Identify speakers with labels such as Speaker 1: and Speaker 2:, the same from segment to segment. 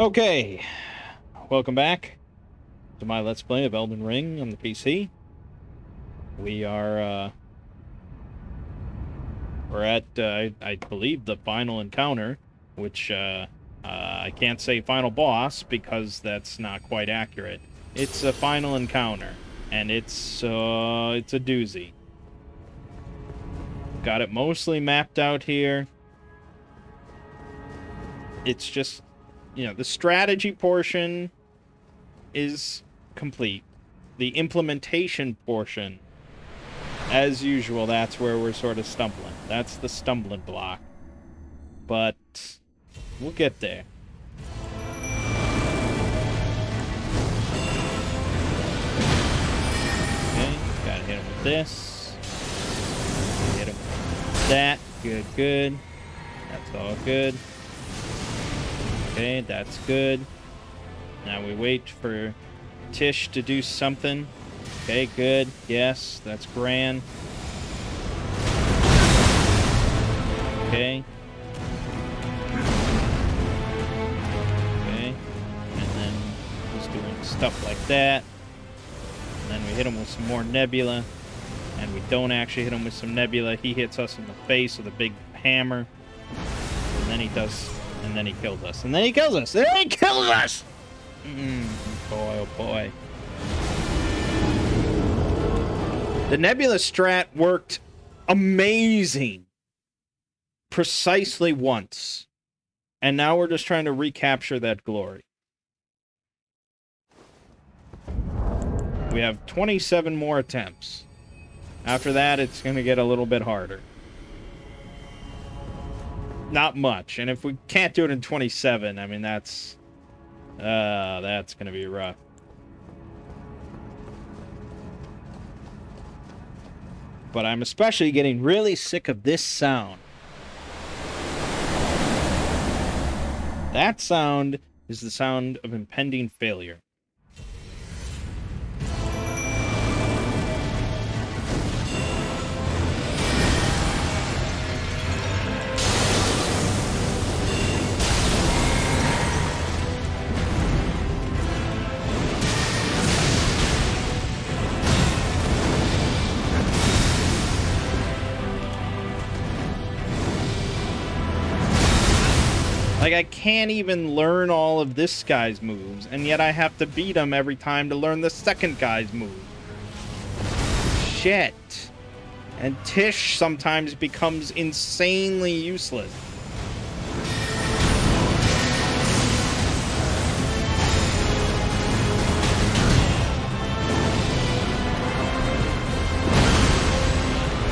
Speaker 1: Okay, welcome back to my Let's Play of Elden Ring on the PC. We are, we're at, I believe, the final encounter, which, I can't say final boss because that's not quite accurate. It's a final encounter, and it's a doozy. Got it mostly mapped out here. It's just, the strategy portion is complete. The implementation portion, as usual, that's where we're sort of stumbling. That's the stumbling block. But we'll get there. Okay, gotta hit him with this. Hit him with that. Good, good. That's all good. Okay, that's good. Now we wait for Tish to do something. Okay, good. Yes, that's grand. Okay. Okay. And then he's doing stuff like that. And then we hit him with some more nebula. And we don't actually hit him with some nebula. He hits us in the face with a big hammer. And then he does... And then he kills us. And then he kills us! And then he kills us! Boy, oh boy. The nebula strat worked amazing. Precisely once. And now we're just trying to recapture that glory. We have 27 more attempts. After that, it's going to get a little bit harder. Not much. And if we can't do it in 27, I mean, that's going to be rough. But I'm especially getting really sick of this sound. That sound is the sound of impending failure. Like, I can't even learn all of this guy's moves, and yet I have to beat him every time to learn the second guy's move. Shit. And Tish sometimes becomes insanely useless.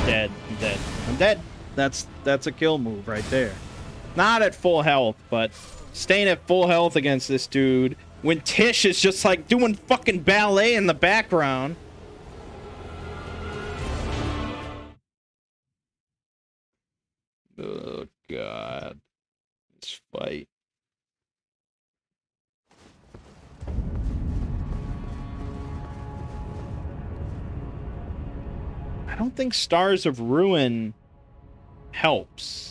Speaker 1: Dead. I'm dead. I'm dead. That's a kill move right there. Not at full health, but staying at full health against this dude when Tish is just like doing fucking ballet in the background. Oh, God. This fight. I don't think Stars of Ruin helps.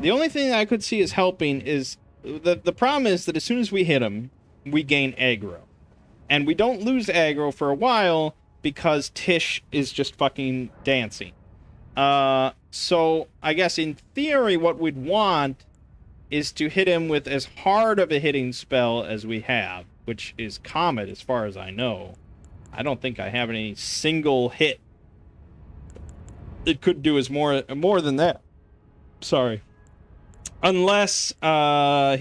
Speaker 1: The only thing I could see as helping is... The problem is that as soon as we hit him, we gain aggro. And we don't lose aggro for a while because Tish is just fucking dancing. So I guess in theory what we'd want is to hit him with as hard of a hitting spell as we have, which is Comet as far as I know. I don't think I have any single hit. It could do as more than that. Sorry. Unless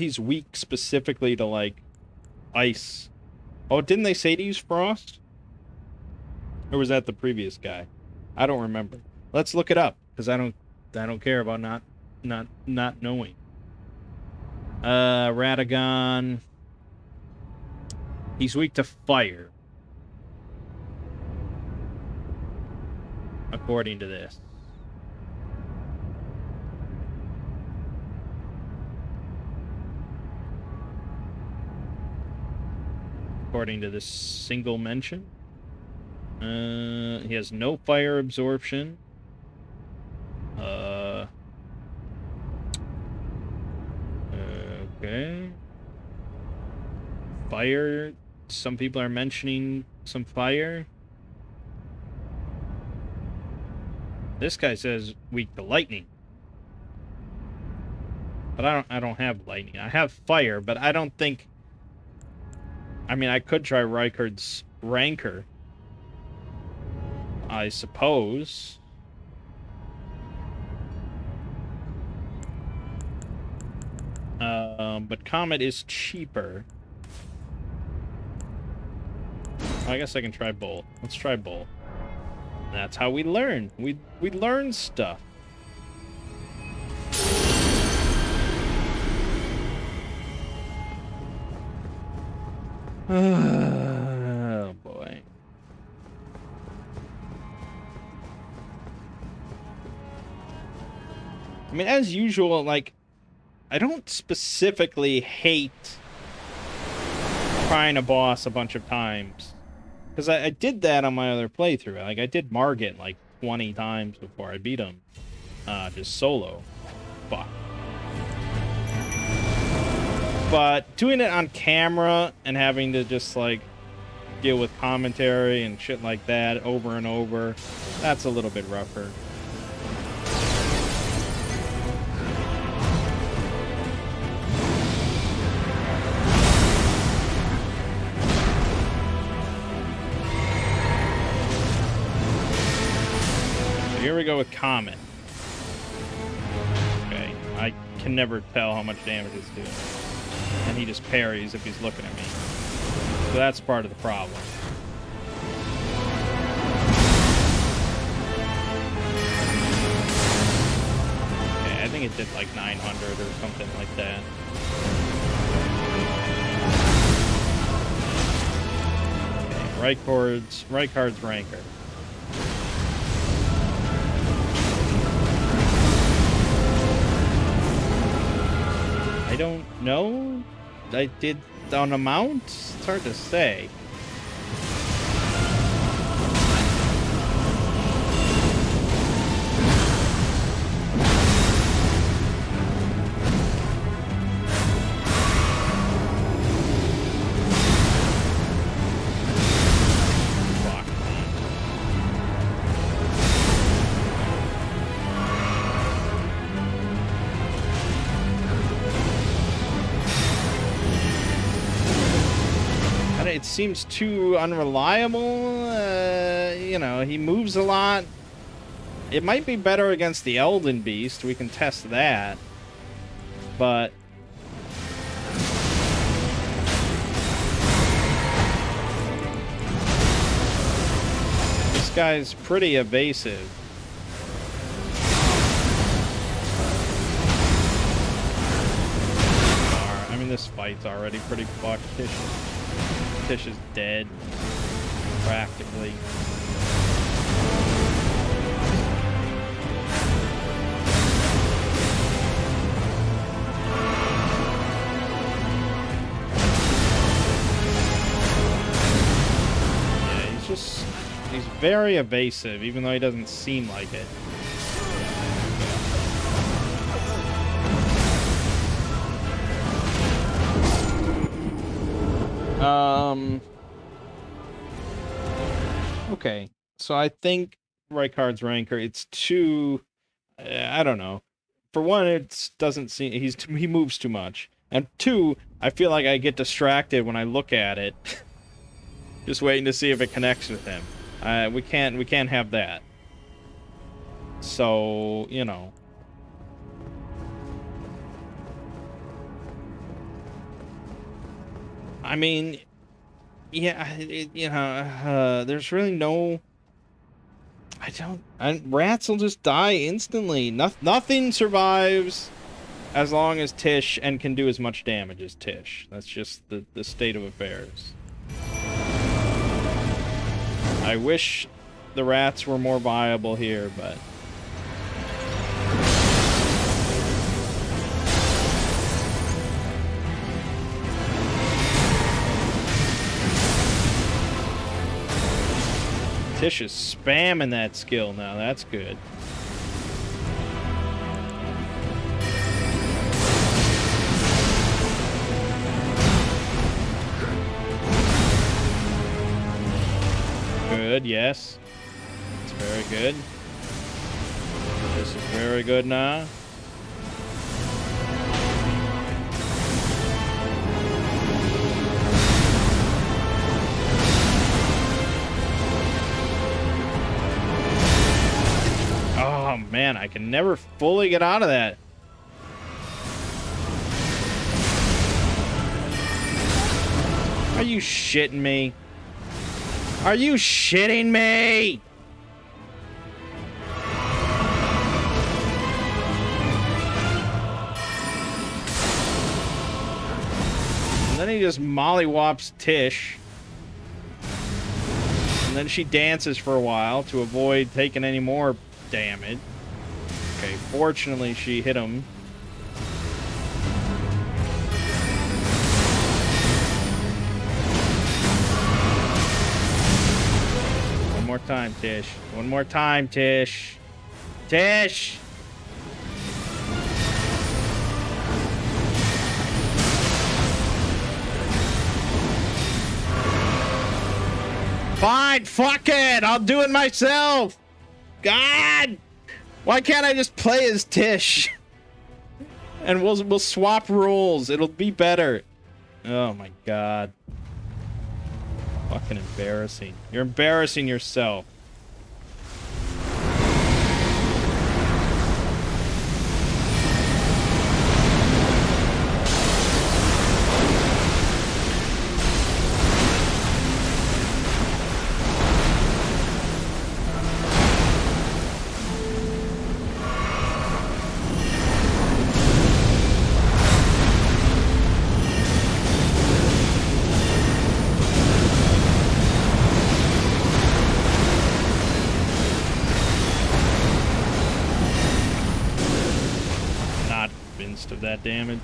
Speaker 1: he's weak specifically to, like, ice. Oh, didn't they say to use frost? Or was that the previous guy? I don't remember. Let's look it up, because I don't care about not knowing. Radagon. He's weak to fire. According to this. According to this single mention. He has no fire absorption. Okay. Fire. Some people are mentioning some fire. This guy says weak to lightning. But I don't have lightning. I have fire, but I don't think... I mean, I could try Rykard's Rancor, I suppose. But Comet is cheaper. I guess I can try both. Let's try both. That's how we learn. We learn stuff. Oh boy. I mean, as usual, like, I don't specifically hate trying a boss a bunch of times. Because I did that on my other playthrough. Like, I did Margit like 20 times before I beat him. Just solo. Fuck. But doing it on camera and having to just, like, deal with commentary and shit like that over and over, that's a little bit rougher. Here we go with Comet. Okay, I can never tell how much damage it's doing. And he just parries if he's looking at me. So that's part of the problem. Okay, I think it did like 900 or something like that. Okay, Rykard's Rancor. I don't know. I did on amount? It's hard to say. It seems too unreliable. You know, he moves a lot. It might be better against the Elden Beast. We can test that. But this guy's pretty evasive. I mean, this fight's already pretty fucked. Tish is dead, practically. Yeah, he's very evasive, even though he doesn't seem like it. Okay, so I think Rykard's Rancor, it's too, I don't know. For one, it doesn't seem, he moves too much. And two, I feel like I get distracted when I look at it. Just waiting to see if it connects with him. We can't have that. So, you know. I mean, yeah, you know, there's really no... rats will just die instantly. Nothing survives as long as Tish and can do as much damage as Tish. That's just the state of affairs. I wish the rats were more viable here, but... Tish is spamming that skill now. That's good. good, yes. It's very good. This is very good now. Oh man, I can never fully get out of that. Are you shitting me? Are you shitting me? And then he just mollywops Tish. And then she dances for a while to avoid taking any more damage. Okay, fortunately she hit him. One more time, Tish. One more time, Tish. Tish! Fine, fuck it! I'll do it myself! God! Why can't I just play as Tish? And we'll swap roles. It'll be better. Oh my god. Fucking embarrassing. You're embarrassing yourself. Of that damage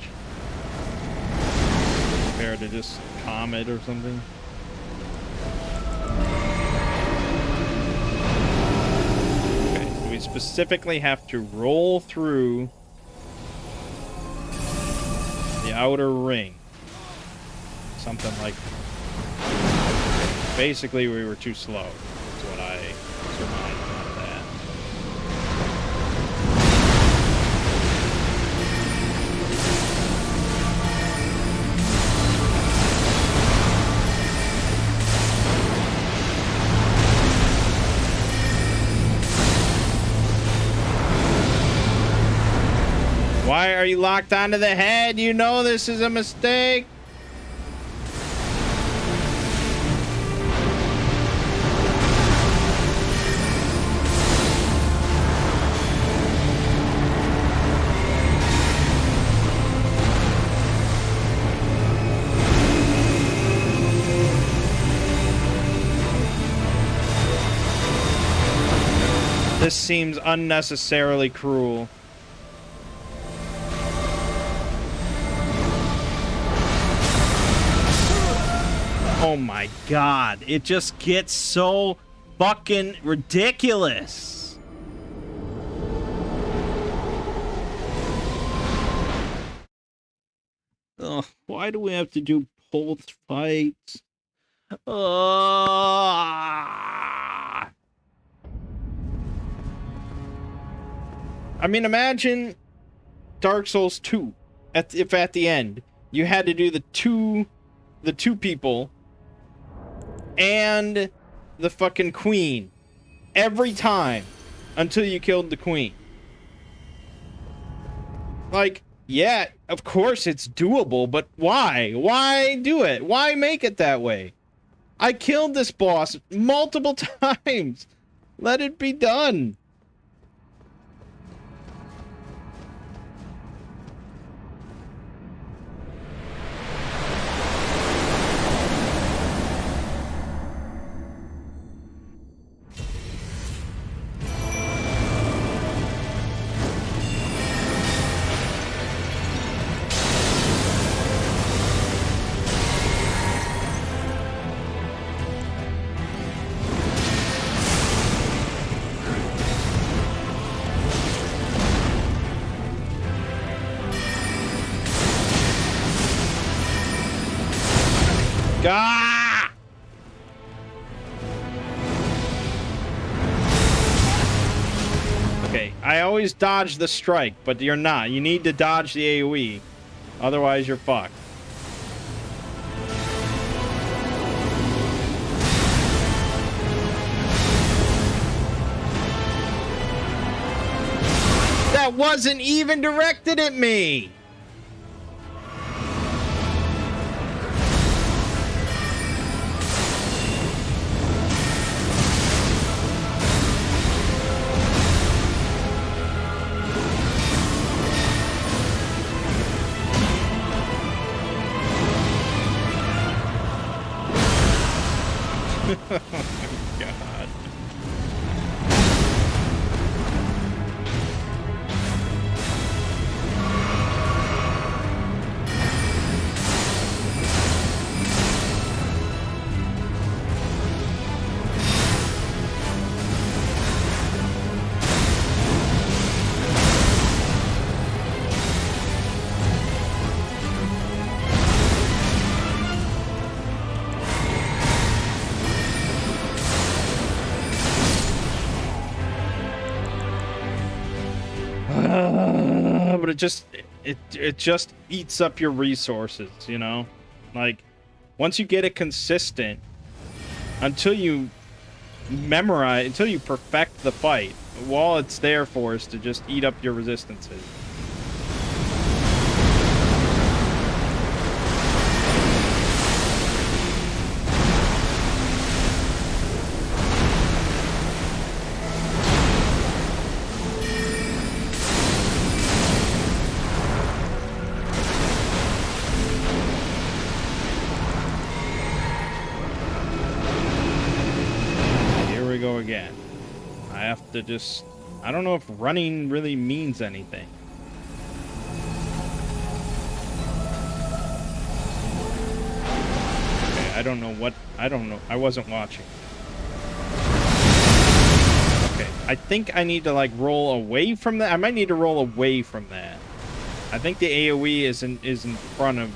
Speaker 1: compared to just Comet or something. Okay, so we specifically have to roll through the outer ring. Something like that. Basically, we were too slow. That's what I surmised out of that. Why are you locked onto the head? You know this is a mistake. This seems unnecessarily cruel. Oh my god, it just gets so fucking ridiculous. Ugh, why do we have to do both fights? I mean, imagine Dark Souls 2 if at the end you had to do the two people and the fucking queen every time until you killed the queen. Like, yeah, of course it's doable, but why? Why do it? Why make it that way? I killed this boss multiple times. Let it be done. Ah! I always dodge the strike, but you're not. You need to dodge the AoE. Otherwise, you're fucked. That wasn't even directed at me! Oh my god. But it just eats up your resources, you know? Like, once you get it consistent, until you perfect the fight, all it's there for is to just eat up your resistances. Again, I have to just... I don't know if running really means anything. Okay, I don't know what... I don't know. I wasn't watching. Okay, I think I need to, like, roll away from that. I might need to roll away from that. I think the AoE is in front of...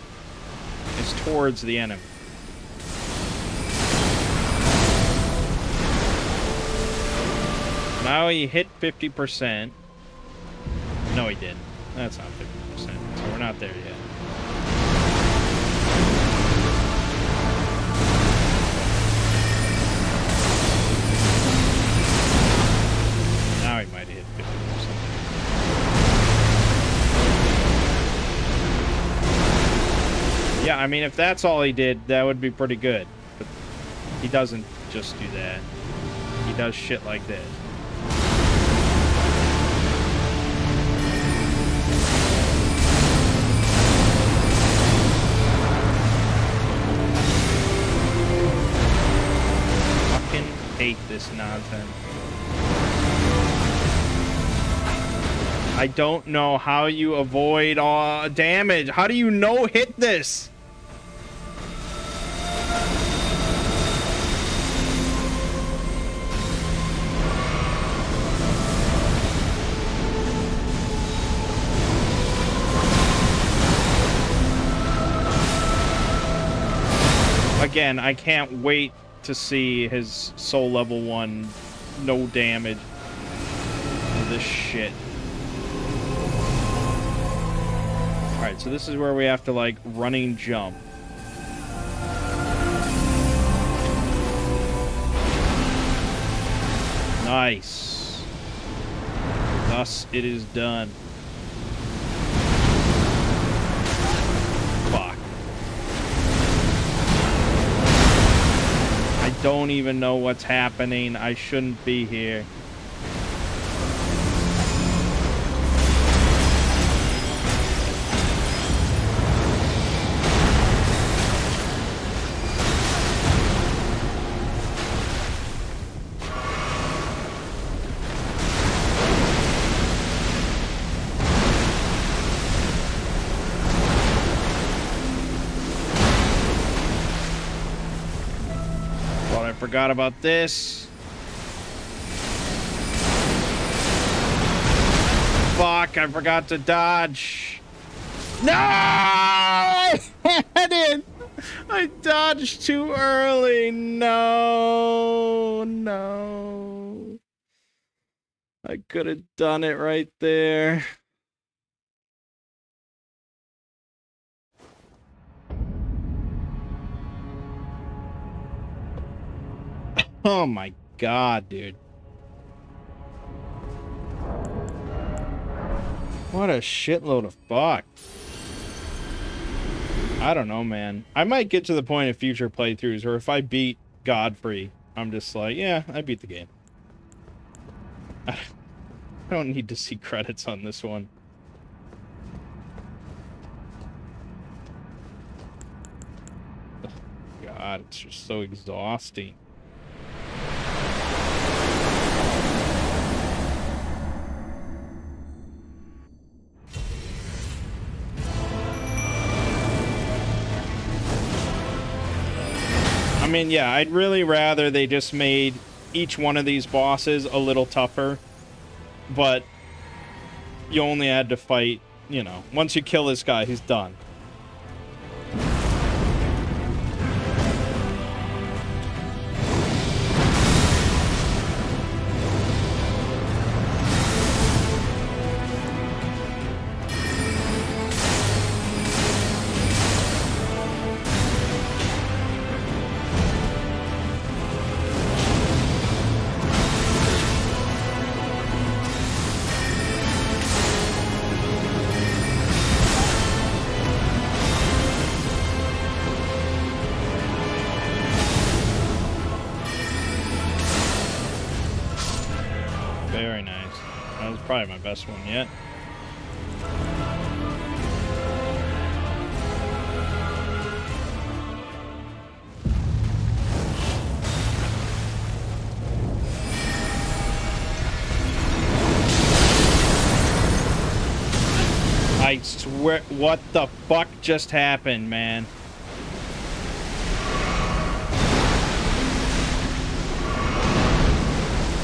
Speaker 1: is towards the enemy. Now he hit 50%. No, he didn't. That's not 50%. So we're not there yet. Now he might hit 50%. Yeah, I mean, if that's all he did, that would be pretty good. But he doesn't just do that. He does shit like this. Hate this nonsense. I don't know how you avoid all damage. How do you no hit this? Again, I can't wait to see his soul level 1 no damage for this shit. Alright, so this is where we have to, like, running jump. Nice. Thus it is done. Fuck. I don't even know what's happening. I shouldn't be here. Forgot about this. Fuck, I forgot to dodge. No! I had it! I dodged too early. No. No. I could have done it right there. Oh my god, dude. What a shitload of fuck. I don't know, man. I might get to the point in future playthroughs where if I beat Godfrey, I'm just like, yeah, I beat the game. I don't need to see credits on this one. God, it's just so exhausting. I mean, yeah, I'd really rather they just made each one of these bosses a little tougher, but you only had to fight, you know, once you kill this guy, he's done. Very nice. That was probably my best one yet. I swear, what the fuck just happened, man?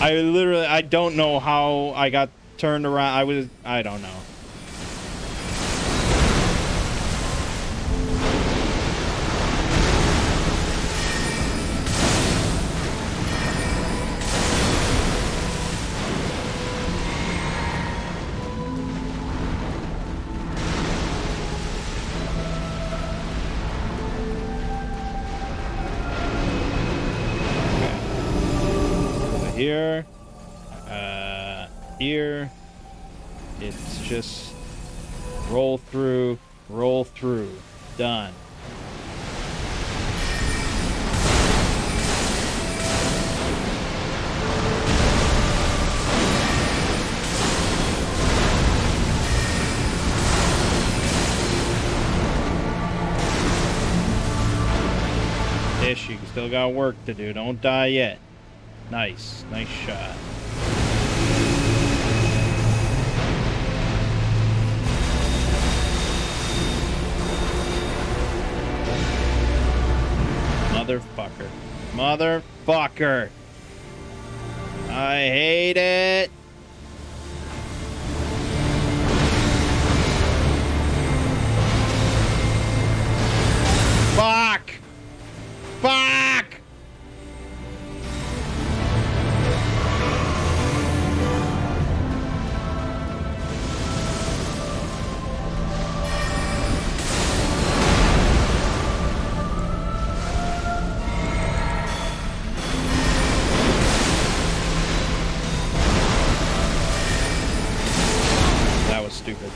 Speaker 1: I don't know how I got turned around. I don't know. Here, here, it's just roll through, done. Ish, you still got work to do, don't die yet. Nice shot. Motherfucker. I hate it. Fuck. Stupid.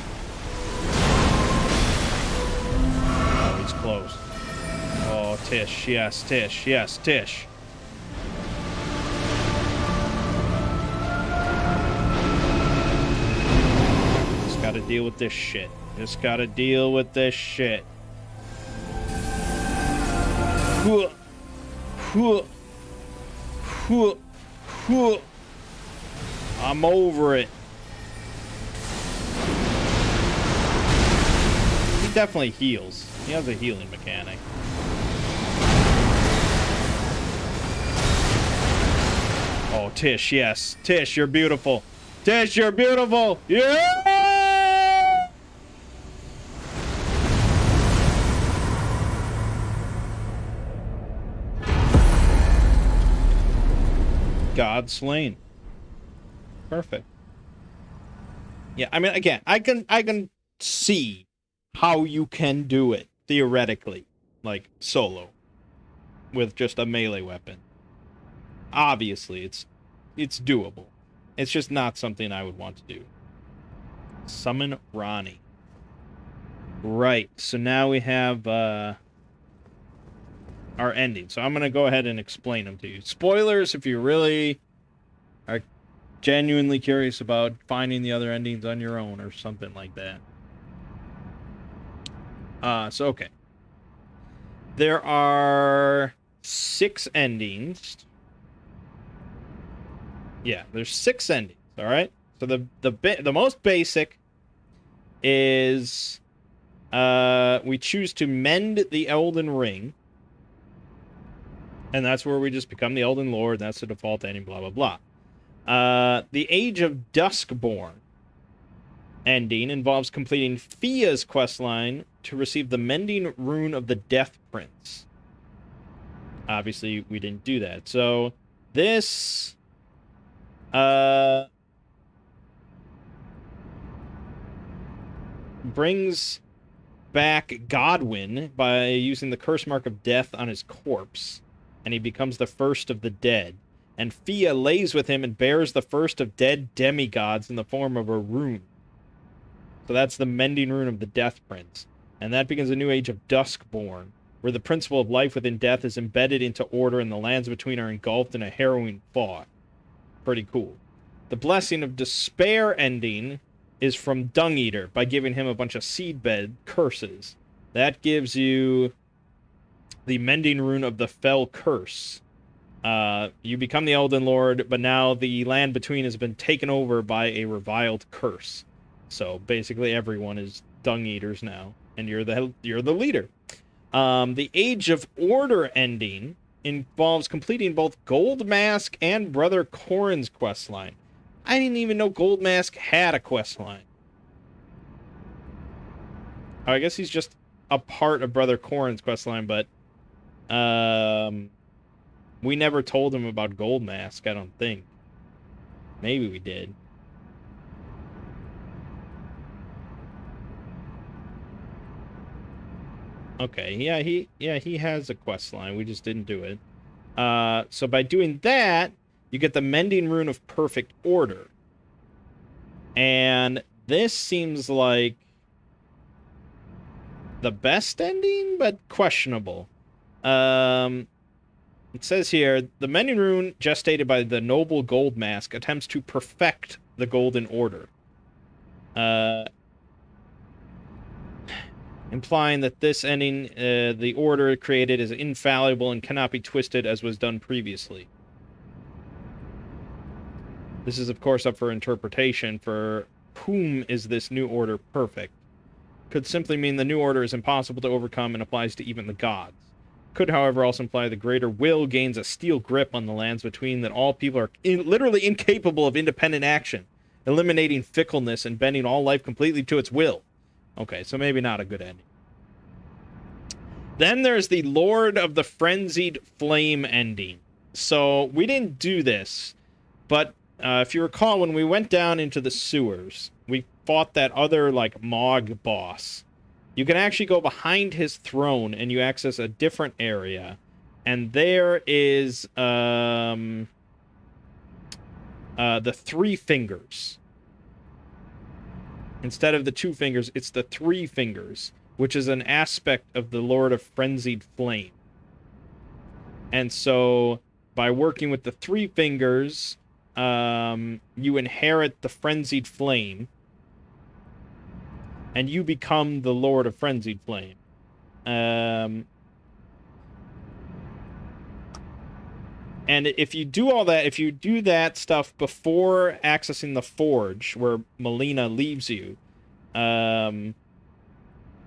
Speaker 1: Oh, he's close. Oh, Tish. Yes, Tish. Yes, Tish. Just gotta deal with this shit. I'm over it. Definitely heals. He has a healing mechanic. Oh, Tish, yes. Tish, you're beautiful. Tish, you're beautiful. Yeah! God slain. Perfect. Yeah, I mean, again, I can see how you can do it theoretically, like solo with just a melee weapon. Obviously, it's doable. It's just not something I would want to do. Summon Ronnie. Right. So now we have our ending. So I'm gonna go ahead and explain them to you. Spoilers if you really are genuinely curious about finding the other endings on your own or something like that. So okay. There are 6 endings. Yeah, there's 6 endings, all right? So the most basic is we choose to mend the Elden Ring, and that's where we just become the Elden Lord. That's the default ending, blah, blah, blah. The Age of Duskborn ending involves completing Fia's questline to receive the Mending Rune of the Death Prince. Obviously, we didn't do that. So, this... brings back Godwin by using the curse mark of death on his corpse, and he becomes the first of the dead. And Fia lays with him and bears the first of dead demigods in the form of a rune. So that's the Mending Rune of the Death Prince. And that begins a new age of Duskborn, where the principle of life within death is embedded into order and the lands between are engulfed in a harrowing fought. Pretty cool. The Blessing of Despair ending is from Dung Eater by giving him a bunch of seedbed curses. That gives you the Mending Rune of the Fell Curse. You become the Elden Lord, but now the land between has been taken over by a reviled curse. So basically, everyone is Dung Eaters now, and you're the leader. The Age of Order ending involves completing both Gold Mask and Brother Corrin's questline. I didn't even know Gold Mask had a questline. Oh, I guess he's just a part of Brother Corrin's questline, but we never told him about Gold Mask, I don't think. Maybe we did. Okay, he has a quest line. We just didn't do it. So by doing that, you get the Mending Rune of Perfect Order. And this seems like the best ending, but questionable. It says here, the Mending Rune, gestated by the noble Gold Mask, attempts to perfect the Golden Order. Implying that this ending, the order created, is infallible and cannot be twisted as was done previously. This is, of course, up for interpretation. For whom is this new order perfect? Could simply mean the new order is impossible to overcome and applies to even the gods. Could, however, also imply the greater will gains a steel grip on the lands between, that all people are literally incapable of independent action, eliminating fickleness and bending all life completely to its will. Okay, so maybe not a good ending. Then there's the Lord of the Frenzied Flame ending. So we didn't do this, but if you recall, when we went down into the sewers, we fought that other, like, Mangg boss. You can actually go behind his throne and you access a different area. And there is the 3 fingers. Instead of the 2 fingers, it's the 3 fingers, which is an aspect of the Lord of Frenzied Flame. And so, by working with the 3 fingers, you inherit the Frenzied Flame, and you become the Lord of Frenzied Flame. And if you do all that, if you do that stuff before accessing the Forge, where Melina leaves you,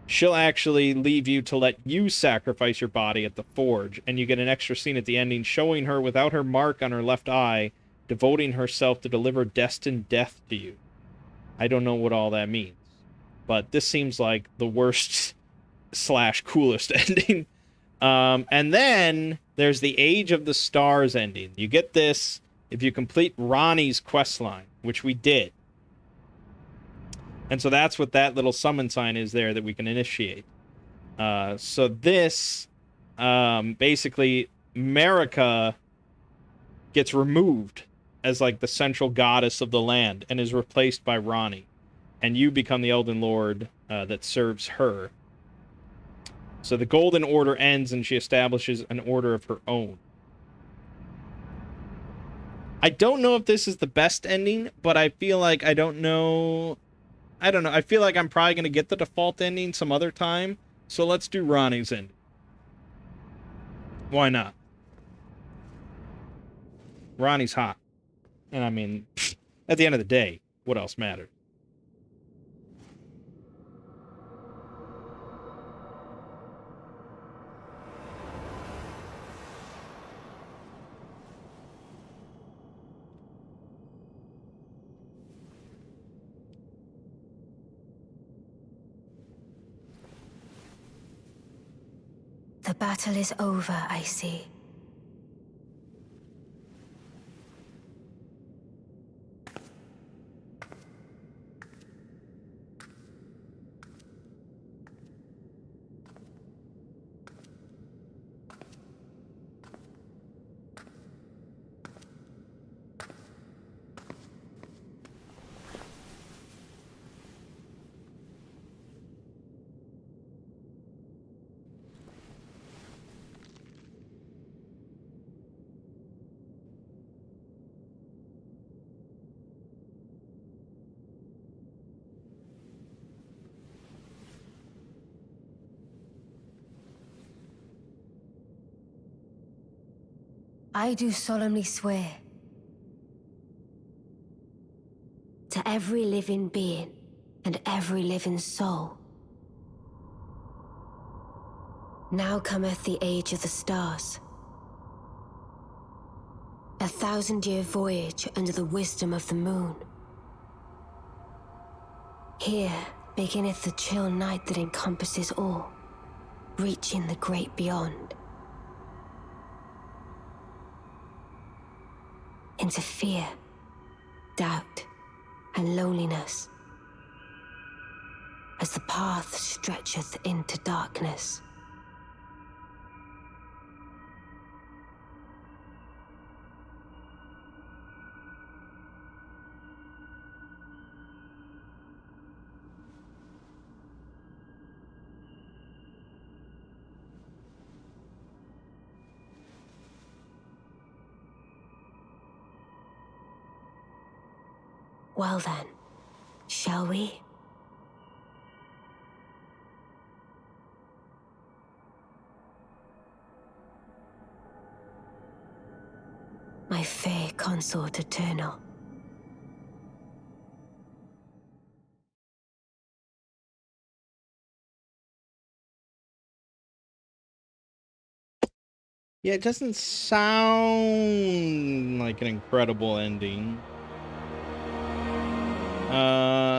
Speaker 1: she'll actually leave you to let you sacrifice your body at the Forge, and you get an extra scene at the ending showing her without her mark on her left eye, devoting herself to deliver destined death to you. I don't know what all that means, but this seems like the worst / coolest ending. And then there's the Age of the Stars ending. You get this if you complete Ronnie's questline, which we did. And so that's what that little summon sign is there that we can initiate. So this, basically, Marika gets removed as like the central goddess of the land and is replaced by Ranni. And you become the Elden Lord that serves her. So the Golden Order ends and she establishes an order of her own. I don't know if this is the best ending, but I feel like I don't know. I feel like I'm probably going to get the default ending some other time. So let's do Ranni's ending. Why not? Ranni's hot. And I mean, at the end of the day, what else matters?
Speaker 2: The battle is over, I see. I do solemnly swear to every living being and every living soul. Now cometh the age of the stars. 1,000-year voyage under the wisdom of the moon. Here beginneth the chill night that encompasses all, reaching the great beyond. Into fear, doubt, and loneliness, as the path stretcheth into darkness. Well then, shall we? My fair consort eternal.
Speaker 1: Yeah, it doesn't sound like an incredible ending.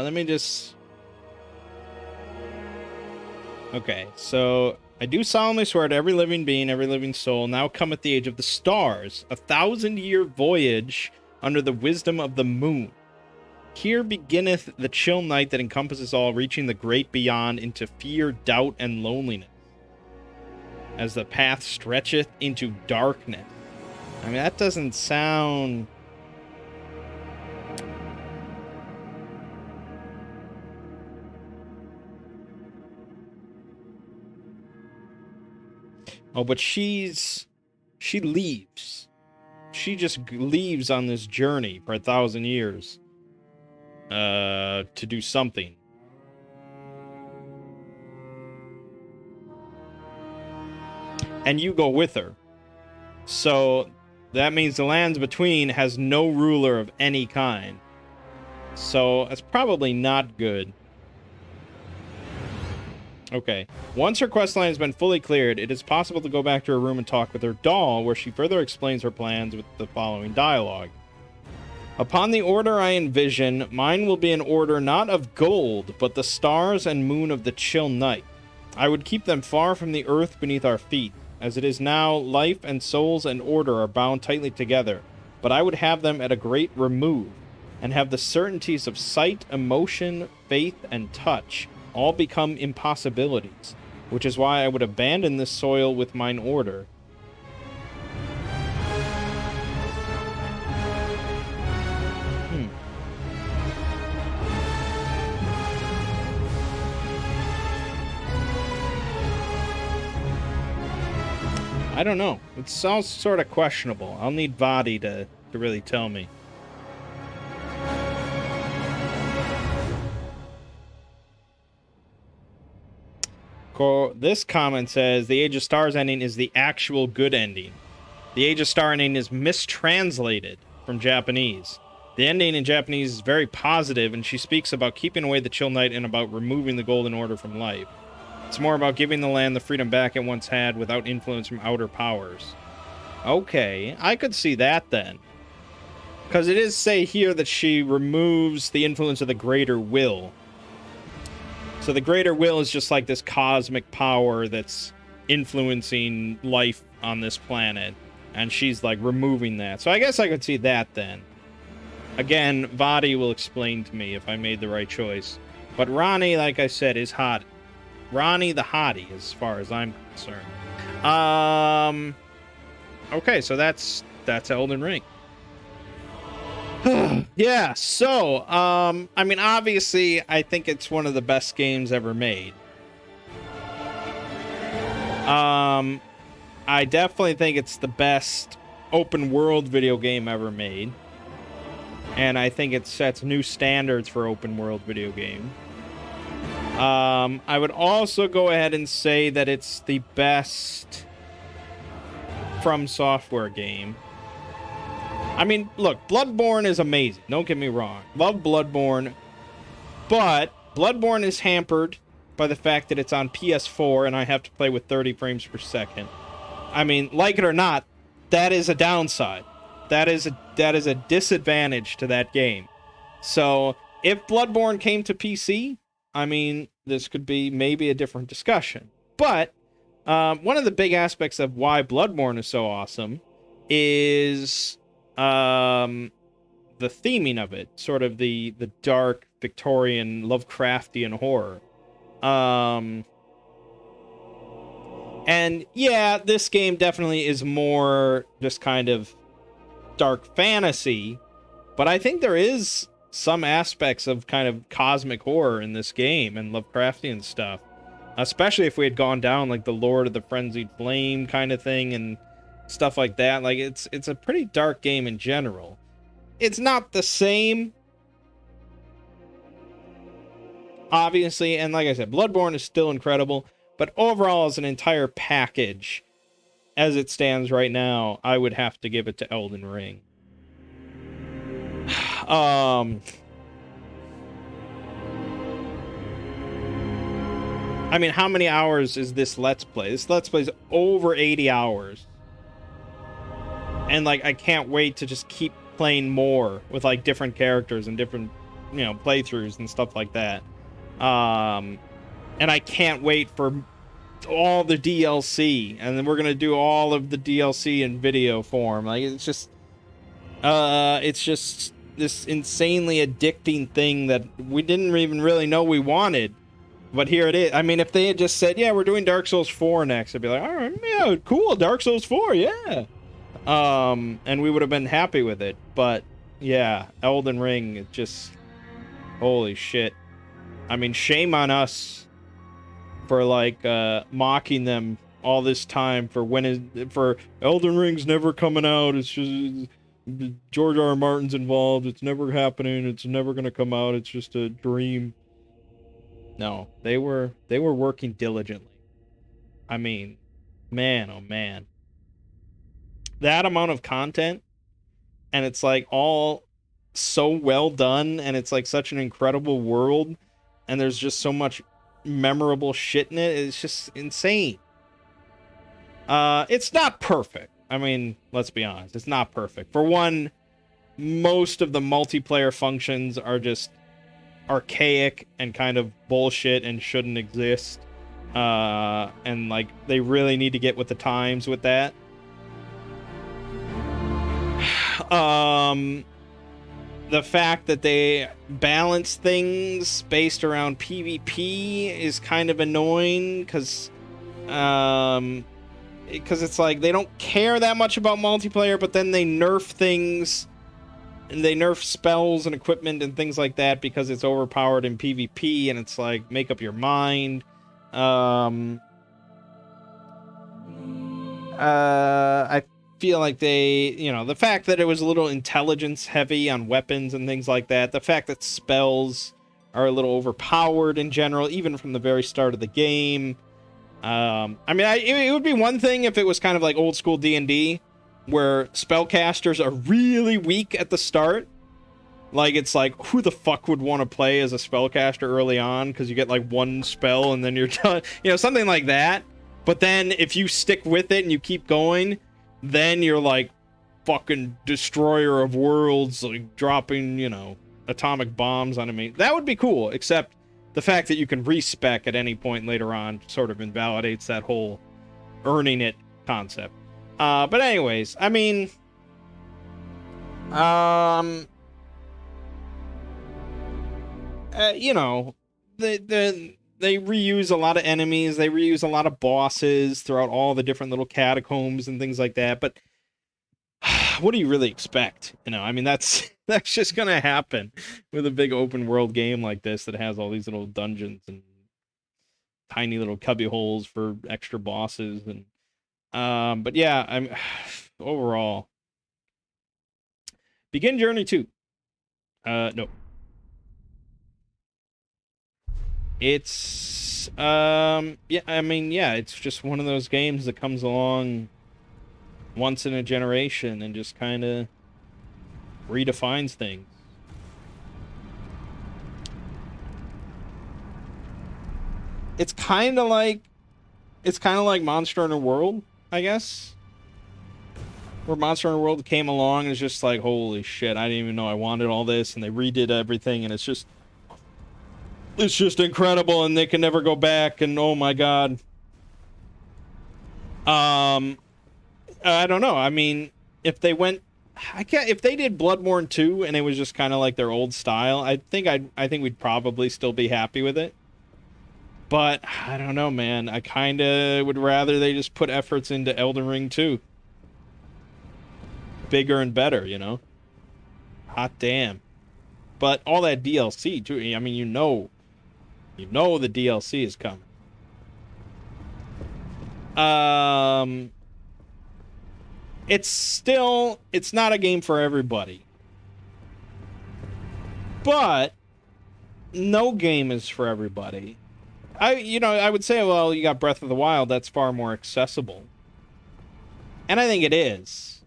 Speaker 1: Let me just... Okay, so I do solemnly swear to every living being, every living soul, now cometh the age of the stars, 1,000-year voyage under the wisdom of the moon. Here beginneth the chill night that encompasses all, reaching the great beyond into fear, doubt, and loneliness, as the path stretcheth into darkness. I mean, that doesn't sound... Oh, but she leaves. She just leaves on this journey for 1,000 years. To do something. And you go with her. So that means the lands between has no ruler of any kind. So that's probably not good. Okay. Once her questline has been fully cleared, it is possible to go back to her room and talk with her doll, where she further explains her plans with the following dialogue. Upon the order I envision, mine will be an order not of gold, but the stars and moon of the chill night. I would keep them far from the earth beneath our feet. As it is now, life and souls and order are bound tightly together, but I would have them at a great remove, and have the certainties of sight, emotion, faith, and touch all become impossibilities, which is why I would abandon this soil with mine order. I don't know. It sounds sort of questionable. I'll need Vadi to really tell me. This comment says, the Age of Stars ending is the actual good ending. The Age of Star ending is mistranslated from Japanese. The ending in Japanese is very positive, and she speaks about keeping away the Chill Knight and about removing the Golden Order from life. It's more about giving the land the freedom back it once had without influence from outer powers. Okay, I could see that then. Because it is say here that she removes the influence of the greater will. So the greater will is just like this cosmic power that's influencing life on this planet. And she's like removing that. So I guess I could see that then. Again, Vadi will explain to me if I made the right choice. But Ronnie, like I said, is hot. Ronnie the hottie, as far as I'm concerned. Okay, so that's Elden Ring. Yeah, so, I mean, obviously, I think it's one of the best games ever made. I definitely think it's the best open world video game ever made. And I think it sets new standards for open world video game. I would also go ahead and say that it's the best From Software game. I mean, look, Bloodborne is amazing. Don't get me wrong. Love Bloodborne. But Bloodborne is hampered by the fact that it's on PS4 and I have to play with 30 frames per second. I mean, like it or not, that is a downside. That is a disadvantage to that game. So, if Bloodborne came to PC, I mean, this could be maybe a different discussion. But one of the big aspects of why Bloodborne is so awesome is the theming of it, sort of the dark Victorian Lovecraftian horror. And yeah, this game definitely is more just kind of dark fantasy, but I think there is some aspects of kind of cosmic horror in this game and Lovecraftian stuff, especially if we had gone down like the Lord of the Frenzied Flame kind of thing and stuff like that. Like it's a pretty dark game in general. It's not the same, obviously, and like I said, Bloodborne is still incredible, but overall as an entire package, as it stands right now, I would have to give it to Elden Ring. I mean, how many hours is this Let's Play? This Let's Play is over 80 hours. And, like, I can't wait to just keep playing more with, like, different characters and different, you know, playthroughs and stuff like that. And I can't wait for all the DLC. And then we're going to do all of the DLC in video form. Like, it's just this insanely addicting thing that we didn't even really know we wanted. But here it is. I mean, if they had just said, yeah, we're doing Dark Souls 4 next, I'd be like, all right, yeah, cool, Dark Souls 4, yeah. And we would have been happy with it. But, yeah, Elden Ring, it just, holy shit. I mean, shame on us for, like, mocking them all this time for Elden Ring's never coming out. It's just George R. R. Martin's involved. It's never happening. It's never going to come out. It's just a dream. No, they were working diligently. I mean, man, oh man. That amount of content, and it's like all so well done, and it's like such an incredible world, and there's just so much memorable shit in it. It's just insane. It's not perfect. I mean, let's be honest. It's not perfect. For one, most of the multiplayer functions are just archaic and kind of bullshit and shouldn't exist. And like they really need to get with the times with that. the fact that they balance things based around PvP is kind of annoying, because it's like they don't care that much about multiplayer, but then they nerf things, and they nerf spells and equipment and things like that because it's overpowered in PvP, and it's like, make up your mind. I feel like they, the fact that it was a little intelligence heavy on weapons and things like that, the fact that spells are a little overpowered in general, even from the very start of the game. I mean, it would be one thing if it was kind of like old school D&D, where spellcasters are really weak at the start. Like, it's like, who the fuck would want to play as a spellcaster early on? Because you get like one spell and then you're done. Something like that. But then if you stick with it and you keep going, then you're like fucking destroyer of worlds, like dropping, atomic bombs on me. That would be cool, except the fact that you can respec at any point later on sort of invalidates that whole earning it concept. But anyways, I mean, they reuse a lot of enemies, they reuse a lot of bosses throughout all the different little catacombs and things like that, but what do you really expect? I mean, that's just gonna happen with a big open world game like this that has all these little dungeons and tiny little cubby holes for extra bosses. And but yeah, I'm overall, Begin Journey 2. No. It's yeah, I mean, yeah, it's just one of those games that comes along once in a generation and just kind of redefines things. It's kind of like Monster Hunter World, I guess. Where Monster Hunter World came along and it's just like, holy shit, I didn't even know I wanted all this, and they redid everything, and it's just incredible, and they can never go back, and oh my god. I don't know. I mean, if they did Bloodborne 2 and it was just kind of like their old style, I think we'd probably still be happy with it. But I don't know, man. I kind of would rather they just put efforts into Elden Ring 2. Bigger and better, Hot damn. But all that DLC too. I mean, the DLC is coming. It's not a game for everybody. But no game is for everybody. I would say, well, you got Breath of the Wild, that's far more accessible. And I think it is.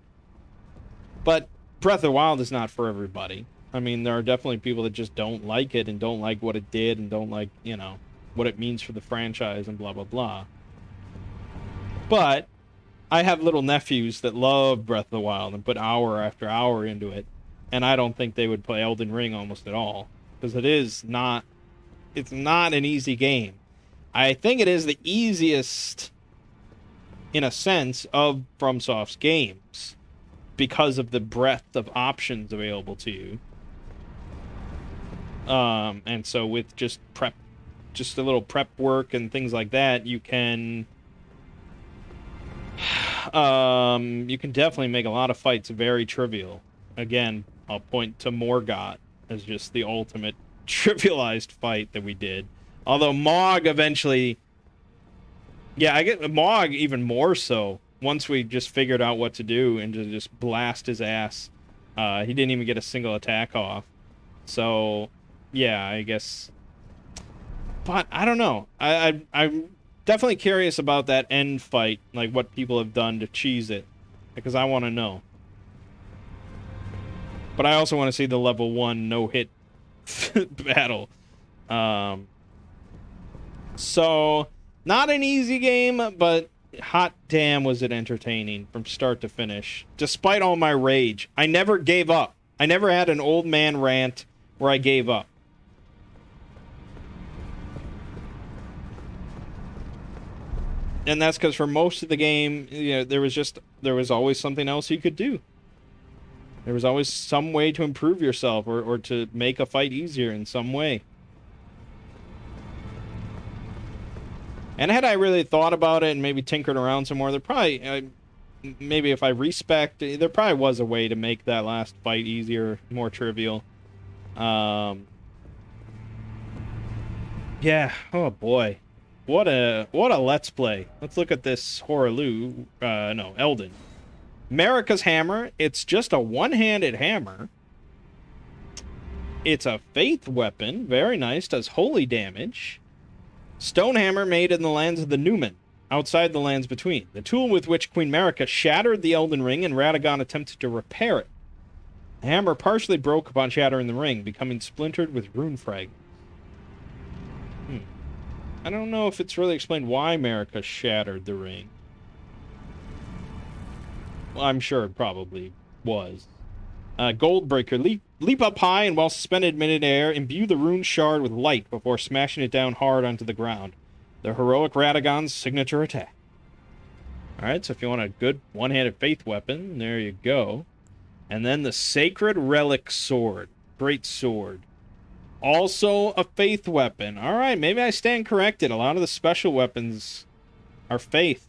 Speaker 1: But Breath of the Wild is not for everybody. I mean, there are definitely people that just don't like it and don't like what it did and don't like, what it means for the franchise and blah, blah, blah. But I have little nephews that love Breath of the Wild and put hour after hour into it, and I don't think they would play Elden Ring almost at all, because it's not an easy game. I think it is the easiest, in a sense, of FromSoft's games, because of the breadth of options available to you. And so with just a little prep work and things like that, you can definitely make a lot of fights very trivial. Again, I'll point to Morgott as just the ultimate trivialized fight that we did. Although Mangg eventually, yeah, I get Mangg even more so once we just figured out what to do and just blast his ass. He didn't even get a single attack off. So, yeah, I guess. But I don't know. I'm definitely curious about that end fight, like what people have done to cheese it, because I want to know. But I also want to see the level 1 no-hit battle. So, not an easy game, but hot damn was it entertaining from start to finish. Despite all my rage, I never gave up. I never had an old man rant where I gave up. And that's because for most of the game, there was always something else you could do. There was always some way to improve yourself or to make a fight easier in some way. And had I really thought about it and maybe tinkered around some more, there probably, maybe if I respect, there probably was a way to make that last fight easier, more trivial. Yeah, oh boy. What a let's play. Let's look at this Horaloo, no, Elden. Marika's hammer, it's just a one-handed hammer. It's a faith weapon, very nice, does holy damage. Stone hammer made in the lands of the Newman, outside the lands between. The tool with which Queen Marika shattered the Elden Ring and Radagon attempted to repair it. The hammer partially broke upon shattering the ring, becoming splintered with rune fragments. I don't know if it's really explained why Marika shattered the ring. Well, I'm sure it probably was. Goldbreaker. Leap up high and while suspended mid-air, imbue the rune shard with light before smashing it down hard onto the ground. The heroic Radagon's signature attack. Alright, so if you want a good one-handed faith weapon, there you go. And then the Sacred Relic Sword. Great sword. Also a faith weapon. Alright, maybe I stand corrected. A lot of the special weapons are faith.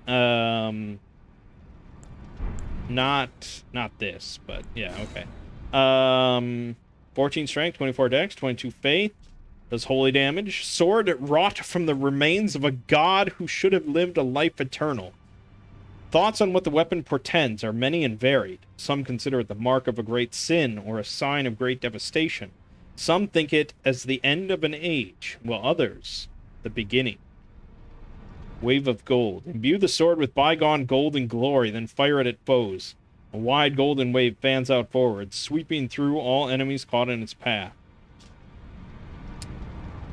Speaker 1: Not this, but yeah, okay. 14 strength, 24 dex, 22 faith. Does holy damage. Sword wrought from the remains of a god who should have lived a life eternal. Thoughts on what the weapon portends are many and varied. Some consider it the mark of a great sin or a sign of great devastation. Some think it as the end of an age, while others, the beginning. Wave of gold. Imbue the sword with bygone gold and glory, then fire it at foes. A wide golden wave fans out forward, sweeping through all enemies caught in its path.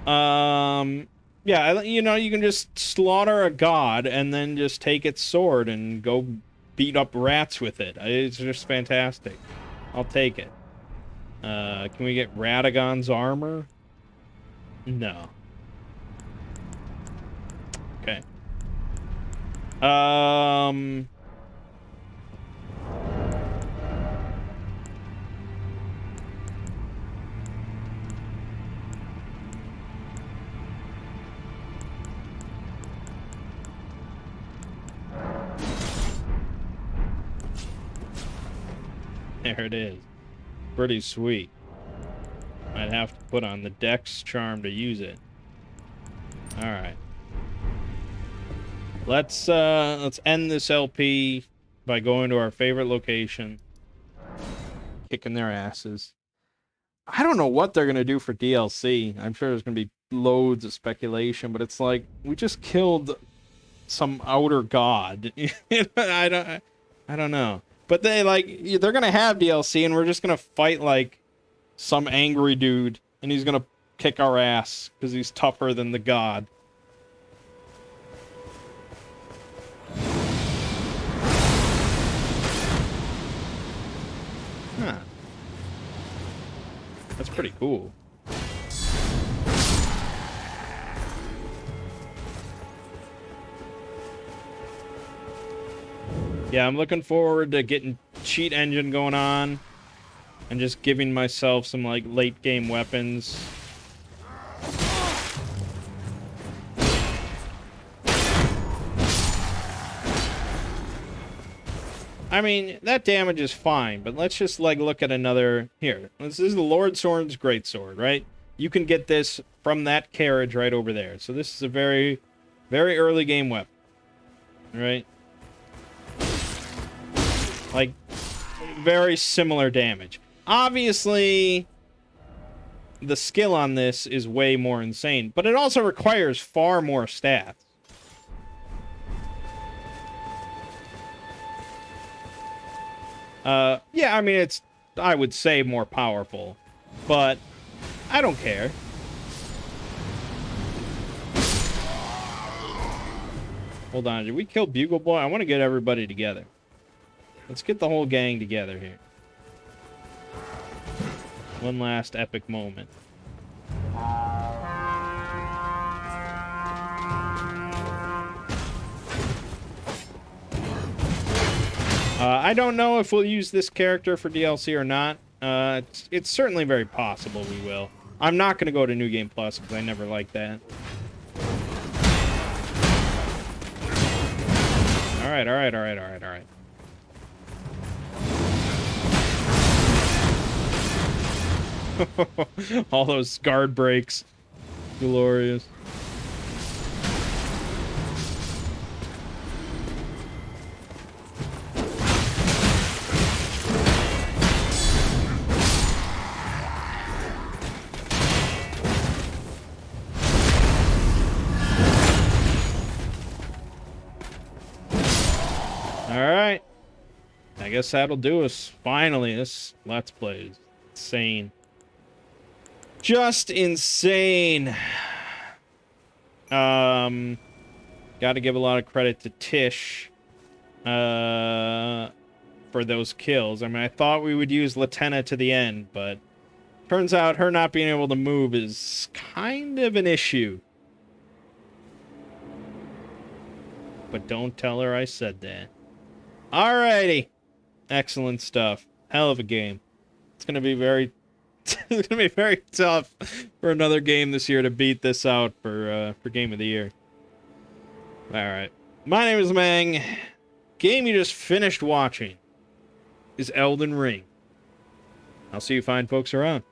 Speaker 1: Yeah, you know, you can just slaughter a god and then just take its sword and go beat up rats with it. It's just fantastic. I'll take it. Can we get Radagon's armor? No. Okay. There it is. Pretty sweet. I'd have to put on the Dex charm to use it. Alright. Let's end this LP by going to our favorite location. Kicking their asses. I don't know what they're gonna do for DLC. I'm sure there's gonna be loads of speculation, but it's like we just killed some outer god. I don't know. But they're gonna have DLC, and we're just gonna fight like some angry dude, and he's gonna kick our ass because he's tougher than the god. Huh. That's pretty cool. Yeah, I'm looking forward to getting cheat engine going on and just giving myself some like late game weapons. I mean, that damage is fine, but let's just like look at another here. This is the Lord Sword's Greatsword, right? You can get this from that carriage right over there. So this is a very, very early game weapon, right? Like, very similar damage. Obviously, the skill on this is way more insane, but it also requires far more stats. Yeah, I mean, it's, I would say, more powerful, but I don't care. Hold on, did we kill Bugle Boy? I want to get everybody together. Let's get the whole gang together here. One last epic moment. I don't know if we'll use this character for DLC or not. It's certainly very possible we will. I'm not going to go to New Game Plus because I never liked that. Alright, alright, alright, alright, alright. All those guard breaks. Glorious. Alright. I guess that'll do us. Finally, this Let's Play is insane. Just insane. Gotta give a lot of credit to Tish. For those kills. I mean, I thought we would use Latenna to the end, but turns out her not being able to move is kind of an issue. But don't tell her I said that. Alrighty. Excellent stuff. Hell of a game. It's gonna be very it's gonna be very tough for another game this year to beat this out for Game of the Year. Alright. My name is Mangg. Game you just finished watching is Elden Ring. I'll see you fine folks around.